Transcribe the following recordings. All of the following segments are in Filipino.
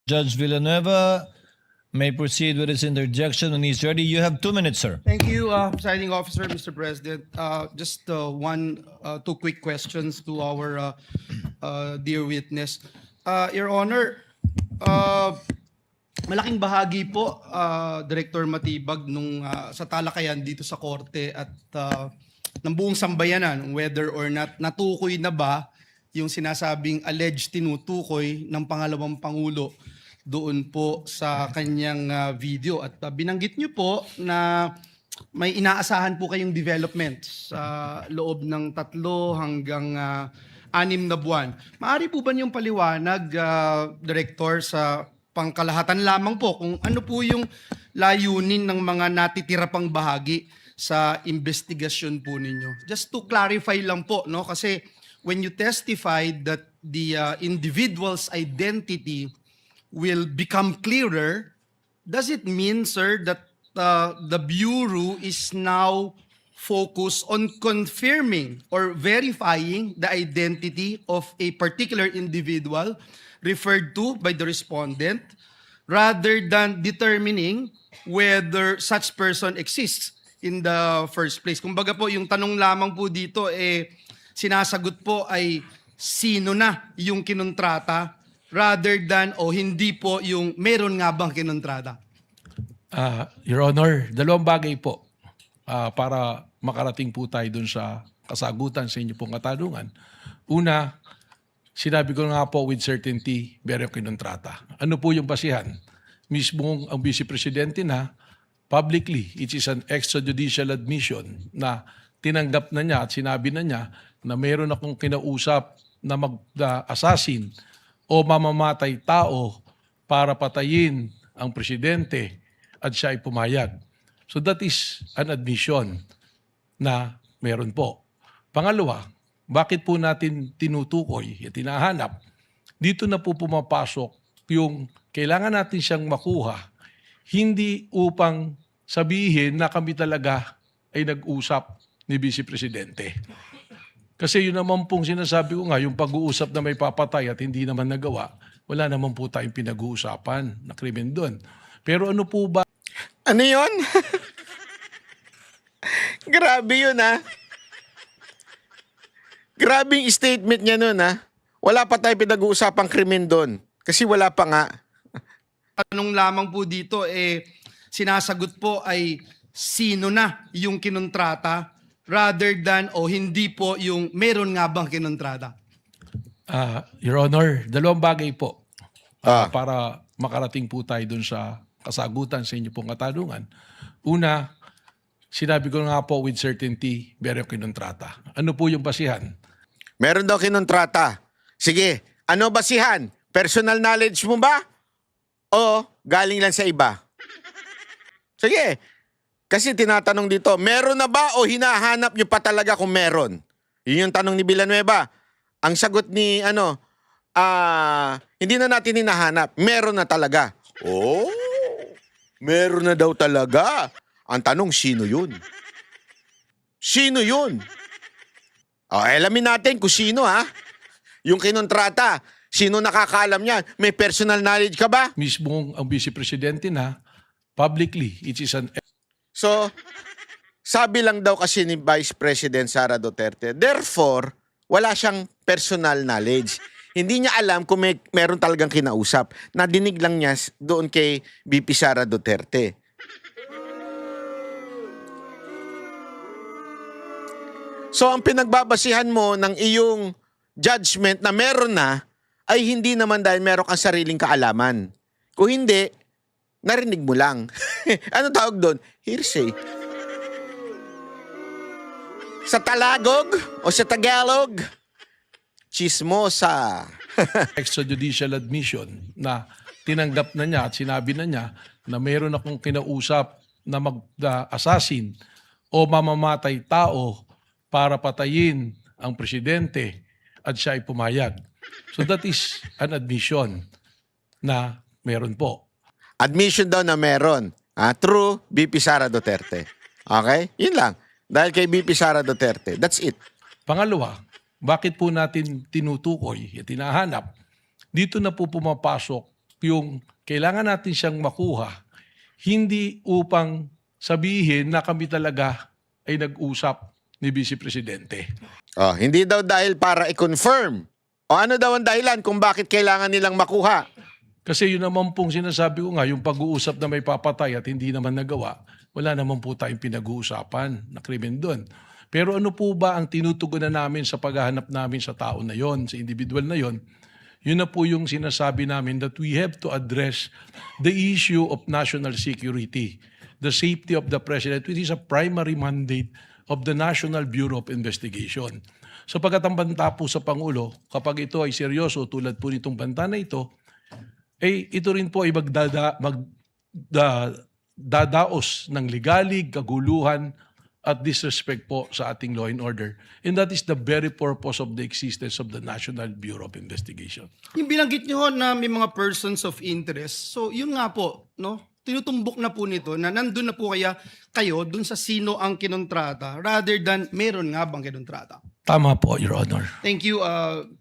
Judge Villanueva may proceed with his interjection when he's ready. You have 2 minutes, sir. Thank you, Presiding Officer, Mr. President. Just two quick questions to our dear witness. Your Honor, malaking bahagi po, Director Matibag, nung sa talakayan dito sa korte at ng buong sambayanan, whether or not natukoy na ba yung sinasabing alleged tinutukoy ng pangalawang Pangulo doon po sa kanyang video. At binanggit niyo po na may inaasahan po kayong development sa loob ng 3 hanggang 6 na buwan. Maaari po ba niyong paliwanag, Director, sa pangkalahatan lamang po kung ano po yung layunin ng mga natitira pang bahagi sa investigasyon po ninyo? Just to clarify lang po, no? Kasi when you testified that the individual's identity will become clearer, does it mean, sir, that the Bureau is now focused on confirming or verifying the identity of a particular individual referred to by the respondent rather than determining whether such person exists in the first place? Kumbaga po, yung tanong lamang po dito, sinasagot po ay sino na yung kinontrata rather than hindi po yung meron nga bang kinontrata? Your Honor, 2 bagay po para makarating po tayo dun sa kasagutan sa inyo pong katanungan. Una, sinabi ko nga po with certainty, meron kinontrata. Ano po yung basihan? Mismo ang Vice Presidente na publicly, it is an extrajudicial admission na tinanggap na niya at sinabi na niya na meron akong kinausap na mag-assassin o mamamatay tao para patayin ang presidente at siya ay pumayag. So that is an admission na meron po. Pangalawa, bakit po natin tinutukoy at tinahanap? Dito na po pumapasok yung kailangan natin siyang makuha, hindi upang sabihin na kami talaga ay nag-usap ni Vice Presidente. Kasi yun naman pong sinasabi ko nga, yung pag-uusap na may papatay at hindi naman nagawa, wala naman po tayong pinag-uusapan na krimen doon. Pero ano po ba? Ano yun? Grabe yun, ha? Grabe yung statement niya nun, ha? Wala pa tayong pinag-uusapang krimen doon. Kasi wala pa nga. Tanong lamang po dito, sinasagot po ay sino na yung kinontrata rather than hindi po yung meron nga bang kinontrata? Your Honor, 2 bagay po para makarating po tayo dun sa kasagutan sa inyo pong katanungan. Una, sinabi ko nga po with certainty, meron kinontrata. Ano po yung basihan? Meron daw kinontrata. Sige, ano basihan? Personal knowledge mo ba? O galing lang sa iba? Sige. Kasi tinatanong dito, meron na ba o hinahanap nyo pa talaga kung meron? Yun yung tanong ni Villanueva. Ang sagot ni, hindi na natin hinahanap. Meron na talaga. Oh, meron na daw talaga. Ang tanong, sino yun? Sino yun? Alamin natin kung sino, ha? Yung kinontrata, sino nakakaalam niyan? May personal knowledge ka ba? Mismo ang Vice Presidente na publicly, it is an... So, sabi lang daw kasi ni Vice President Sara Duterte, therefore, wala siyang personal knowledge. Hindi niya alam kung meron talagang kinausap. Nadinig lang niya doon kay VP Sara Duterte. So, ang pinagbabasihan mo ng iyong judgment na meron na, ay hindi naman dahil meron kang sariling kaalaman. Kung hindi, narinig mo lang. Ano tawag doon? Hearsay. Sa Talagog o sa Tagalog, chismosa. extrajudicial admission na tinanggap na niya at sinabi na niya na meron akong kinausap na mag-assassin o mamamatay tao para patayin ang presidente at siya ay pumayag. So that is an admission na meron po. Admission daw na meron. Through VP Sara Duterte. Okay? Yun lang. Dahil kay VP Sara Duterte. That's it. Pangalawa, bakit po natin tinutukoy at tinahanap? Dito na po pumapasok yung kailangan natin siyang makuha, hindi upang sabihin na kami talaga ay nag-usap ni Vice Presidente. Oh, hindi daw dahil para i-confirm. O ano daw ang dahilan kung bakit kailangan nilang makuha? Kasi yun naman pong sinasabi ko nga, yung pag-uusap na may papatay at hindi naman nagawa, wala naman po tayong pinag-uusapan na krimen doon. Pero ano po ba ang tinutugunan namin sa paghahanap namin sa tao na yon, sa individual na yon? Yun na po yung sinasabi namin that we have to address the issue of national security, the safety of the President, which is a primary mandate of the National Bureau of Investigation. So pagkatambanta po sa Pangulo, kapag ito ay seryoso tulad po nitong banta na ito, ito rin po ay dadaos ng ligalig, kaguluhan, at disrespect po sa ating law and order. And that is the very purpose of the existence of the National Bureau of Investigation. Yung binanggit nyo na may mga persons of interest, so yun nga po, no? Tinutumbok na po nito na nandun na po kaya kayo dun sa sino ang kinontrata rather than meron nga bang kinontrata. Tama po, Your Honor. Thank you,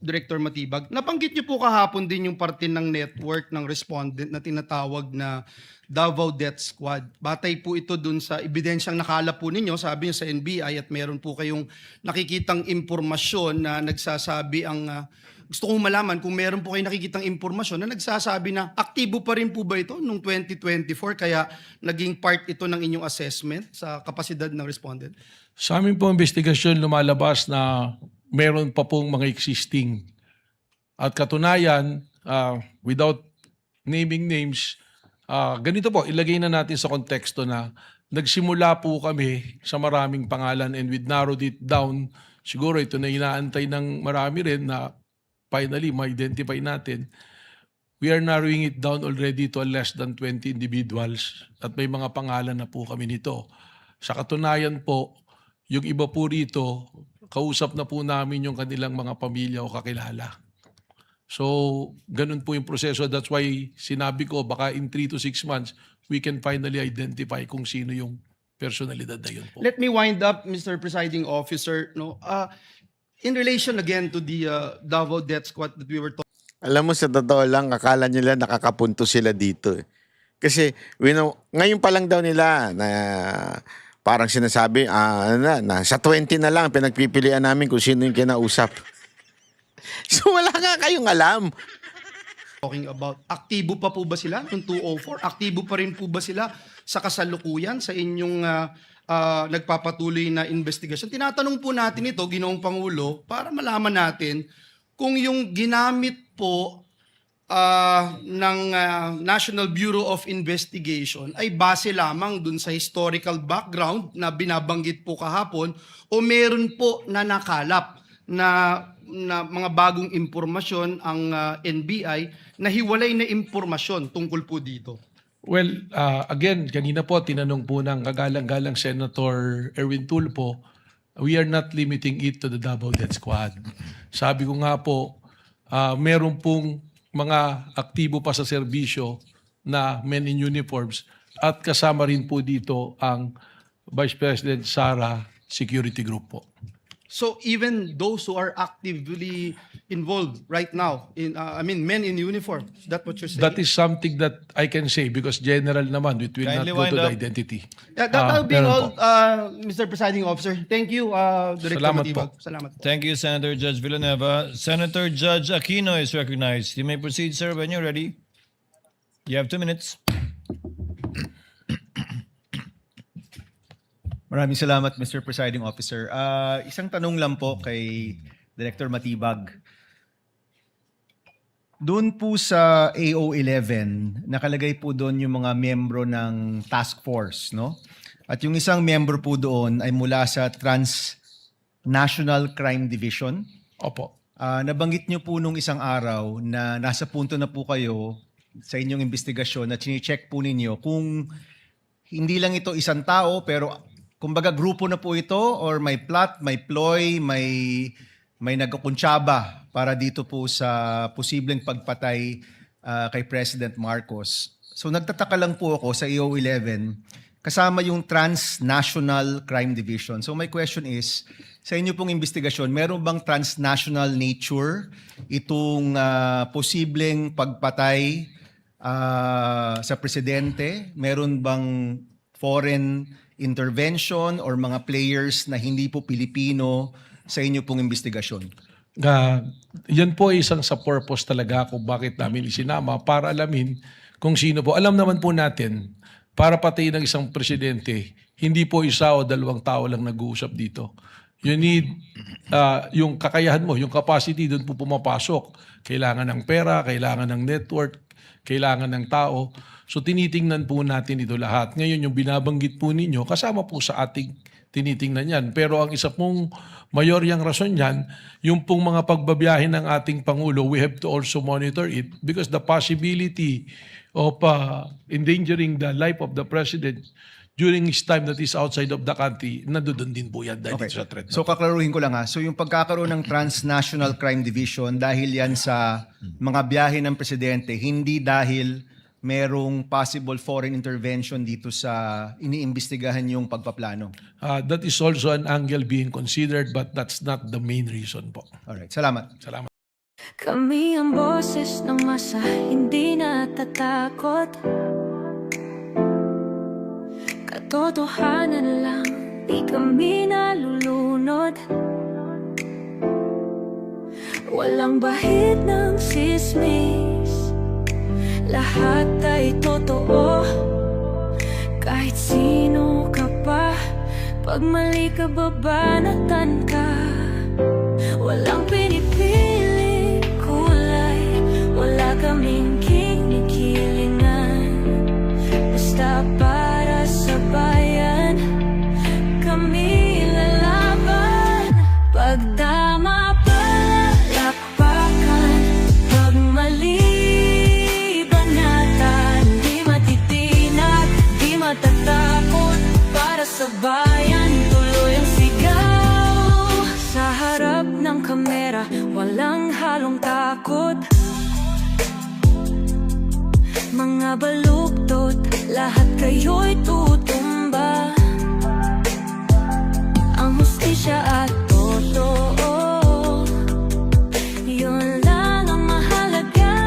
Director Matibag. Nabanggit niyo po kahapon din yung parte ng network ng respondent na tinatawag na Davao Death Squad. Batay po ito dun sa ebidensyang nakalap po ninyo, sabi niyo sa NBI, at meron po kayong nakikitang impormasyon na nagsasabi ang... gusto kong malaman kung meron po kayong nakikitang impormasyon na nagsasabi na aktibo pa rin po ba ito noong 2024 kaya naging part ito ng inyong assessment sa kapasidad ng respondent? Sa amin po investigasyon lumalabas na meron pa pong mga existing. At katunayan, without naming names, ganito po, ilagay na natin sa konteksto na nagsimula po kami sa maraming pangalan and we narrowed it down. Siguro ito na inaantay ng marami rin na finally ma-identify natin. We are narrowing it down already to less than 20 individuals at may mga pangalan na po kami nito. Sa katunayan po, yung iba po rito, kausap na po namin yung kanilang mga pamilya o kakilala. So, ganun po yung proseso. That's why sinabi ko, baka in 3 to 6 months, we can finally identify kung sino yung personalidad na yun po. Let me wind up, Mr. Presiding Officer. No, in relation again to the Davao Death Squad that we were talking. Alam mo, sa totoo lang, akala nila nakakapunto sila dito. Kasi ngayon pa lang daw nila na parang sinasabi, na sa 20 na lang pinagpipilian namin kung sino yung kinausap. So wala nga kayong alam. Talking about, aktibo pa po ba sila noong 204? Aktibo pa rin po ba sila sa kasalukuyan sa inyong nagpapatuloy na investigasyon? Tinatanong po natin ito, Ginoong Pangulo, para malaman natin kung yung ginamit po ng National Bureau of Investigation ay base lamang dun sa historical background na binabanggit po kahapon o meron po na nakalap na mga bagong impormasyon ang NBI na hiwalay na impormasyon tungkol po dito. Well, again, kanina po, tinanong po ng kagalang-galang Senator Erwin Tulfo, we are not limiting it to the Davao Death Squad. Sabi ko nga po, meron pong mga aktibo pa sa serbisyo na men in uniforms at kasama rin po dito ang Vice President Sara Security Group po. So even those who are actively involved right now, men in uniform, is that what you're saying? That is something that I can say because general naman, it will Kindly not go to wind the up. identity. Yeah, that will be meron all, po. Mr. Presiding Officer. Thank you, Director Salamat Matibag. po. Salamat po. Thank you, Senator Judge Villanueva. Senator Judge Aquino is recognized. You may proceed, sir, when you're ready. You have 2 minutes. Maraming salamat, Mr. Presiding Officer. Isang tanong lang po kay Director Matibag. Doon po sa AO11, nakalagay po doon yung mga miyembro ng task force, no? At yung isang miyembro po doon ay mula sa Transnational Crime Division. Opo. Nabanggit niyo po nung isang araw na nasa punto na po kayo sa inyong investigasyon na chine-check po ninyo kung hindi lang ito isang tao pero kumbaga grupo na po ito or may plot, may ploy, may nagkukuntsaba para dito po sa posibleng pagpatay kay President Marcos. So nagtataka lang po ako sa AO11 kasama yung Transnational Crime Division. So my question is, sa inyo pong investigasyon, meron bang transnational nature itong posibleng pagpatay sa presidente? Meron bang foreign intervention or mga players na hindi po Pilipino sa inyo pong investigasyon? Yan po ay isang sa purpose talaga kung bakit namin isinama para alamin kung sino po. Alam naman po natin, para patayin ng isang presidente, hindi po isa o dalawang tao lang nag-uusap dito. You need yung kakayahan mo, yung capacity, doon po pumapasok. Kailangan ng pera, kailangan ng network, kailangan ng tao. So tinitingnan po natin ito lahat. Ngayon yung binabanggit po ninyo, kasama po sa ating tinitingnan yan. Pero ang isa pong mayoryang rason yan, yung pong mga pagbabiyahe ng ating Pangulo, we have to also monitor it because the possibility of endangering the life of the President during his time that is outside of the country, nandoon din po yan dahil sa threat. So kaklaruhin ko lang ha. So yung pagkakaroon ng Transnational Crime Division dahil yan sa mga biyahe ng presidente, hindi dahil merong possible foreign intervention dito sa iniimbestigahan yung pagpaplano. That is also an angle being considered but that's not the main reason po. Alright, salamat. Salamat. Kami ang boses ng masa, hindi natatakot. Katotohanan lang, di kami nalulunod. Walang bahid ng sismis, lahat ay totoo. Kahit sino ka pa, pag mali ka babanatan ka. Walang pinipiling kulay, wala kaming kinikilingan. Basta para sa bayan, kami lalaban. Pagdama palakpakan, pag mali banatan. Di matitinag, di matatakot, para sa bayan tuloy ang sigaw. Sa harap ng kamera, walang halong takot. Mga baluktot, lahat kayo'y tutumba. Ang hustisya at totoo, yun lang ang mahalaga.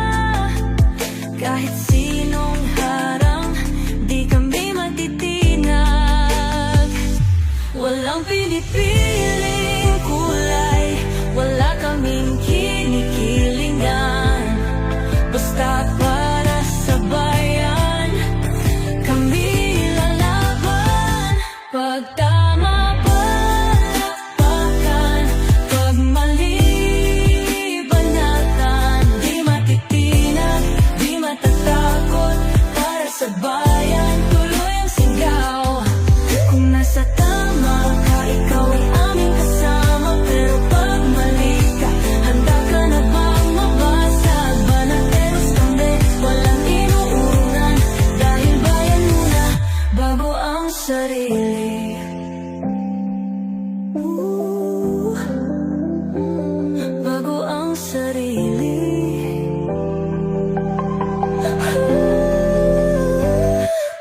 Kahit sinong harang, di kami matitinag. Walang pinipiling kulay, wala kaming kinikilingan. Basta para sa bayan, kami lalaban. Pag tama palakpakan, pag mali banatan. Di matitinag, di matatakot, para sa bayan tuloy ang sigaw. Kung nasa tama ka, ikaw ay aming kasama. Pero pag mali ka, handa ka na bang mabasag? Banateros kami, walang inuurungan. Dahil bayan muna, bago ang sarili. Bago ang sarili.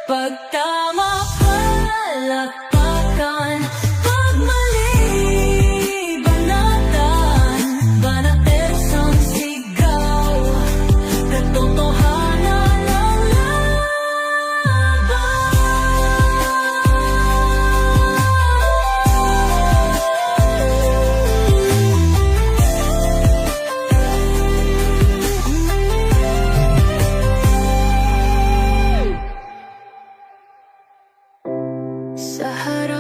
Pag tama palakpakan, pag mali banatan. Banateros ang sigaw, katotohanan ang laban. Sa harap